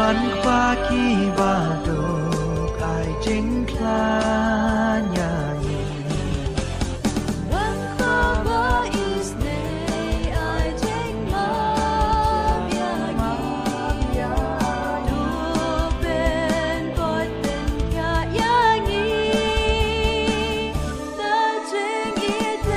วันคว้าขี้บาดกอายเจ๋งคลานยาเย็นวันคว้าบ่อีสเนอายเจ๋งมายาเย็นดูเป็นปอดเป็นกะยางีตาเจ๋งอีเด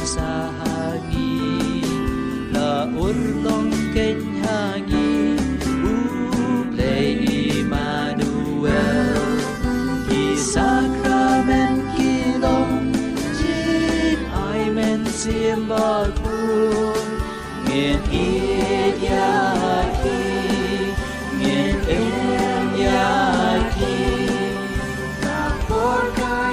Sahagi diêm bờ cuồng nghiền ít ya ki nghiền em ya ki na por kai